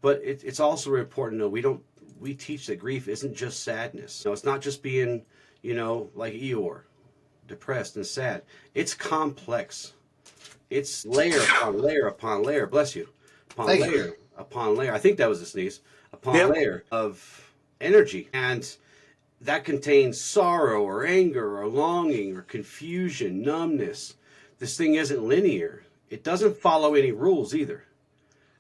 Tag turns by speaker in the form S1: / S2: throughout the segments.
S1: But it's also important to know we teach that grief isn't just sadness. No, it's not just being, like Eeyore, depressed and sad. It's complex. It's layer upon layer upon layer. Bless you. Upon
S2: Thank you.
S1: layer upon layer. I think that was a sneeze. Upon
S2: Yep.
S1: layer of energy. And that contains sorrow or anger or longing or confusion, numbness. This thing isn't linear. It doesn't follow any rules either.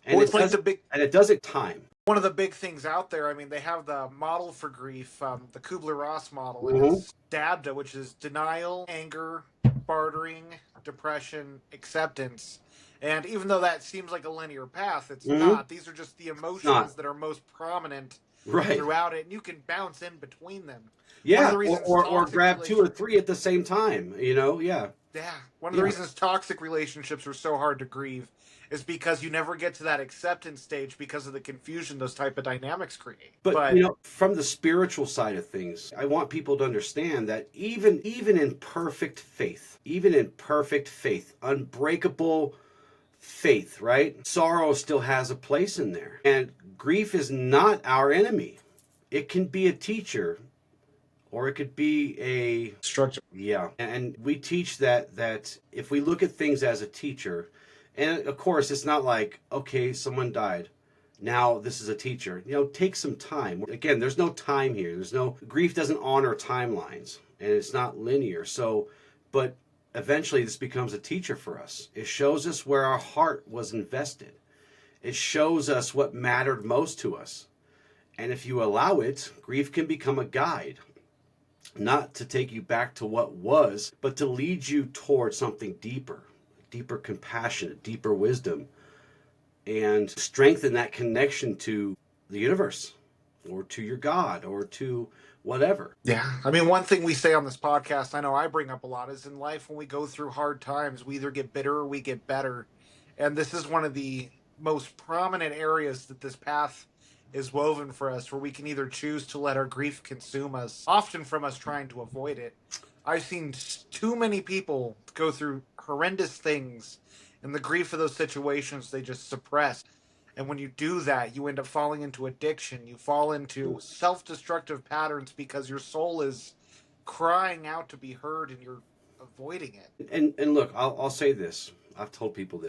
S1: And
S2: Well,
S1: it
S2: it's like
S1: does
S2: the big
S1: and it doesn't time.
S2: one of the big things out there. I mean, they have the model for grief, the Kubler-Ross model, and
S1: Mm-hmm.
S2: it's DABDA, which is denial, anger, bartering, depression, acceptance. And even though that seems like a linear path, it's
S1: Mm-hmm.
S2: not. These are just the
S1: It's not.
S2: emotions that are most prominent
S1: Right.
S2: throughout it, and you can bounce in between them. One of
S1: Yeah.
S2: the
S1: Or,
S2: reasons
S1: or, or
S2: toxic
S1: grab two or
S2: relation
S1: three at the same time. Yeah.
S2: yeah, one of the
S1: Yeah.
S2: reasons toxic relationships are so hard to grieve is because you never get to that acceptance stage because of the confusion those type of dynamics create.
S1: But
S2: But
S1: from the spiritual side of things, I want people to understand that even in perfect faith, unbreakable faith, right? Sorrow still has a place in there. And grief is not our enemy. It can be a teacher or it could be a
S2: structure.
S1: yeah. And we teach that if we look at things as a teacher, and of course it's not like, okay, someone died. Now this is a teacher. Take some time. Again, there's no time here. There's no grief doesn't honor timelines and it's not linear. So, but eventually this becomes a teacher for us. It shows us where our heart was invested. It shows us what mattered most to us. And if you allow it, grief can become a guide, not to take you back to what was, but to lead you towards something deeper, deeper compassion, deeper wisdom, and strengthen that connection to the universe or to your God or to whatever.
S2: Yeah. I mean, one thing we say on this podcast, I know I bring up a lot, is in life when we go through hard times, we either get bitter or we get better. And this is one of the most prominent areas that this path is woven for us, where we can either choose to let our grief consume us, often from us trying to avoid it. I've seen too many people go through horrendous things, and the grief of those situations they just suppress. And when you do that, you end up falling into addiction. You fall into self destructive patterns because your soul is crying out to be heard and you're avoiding it.
S1: And look, I'll say this. I've told people this.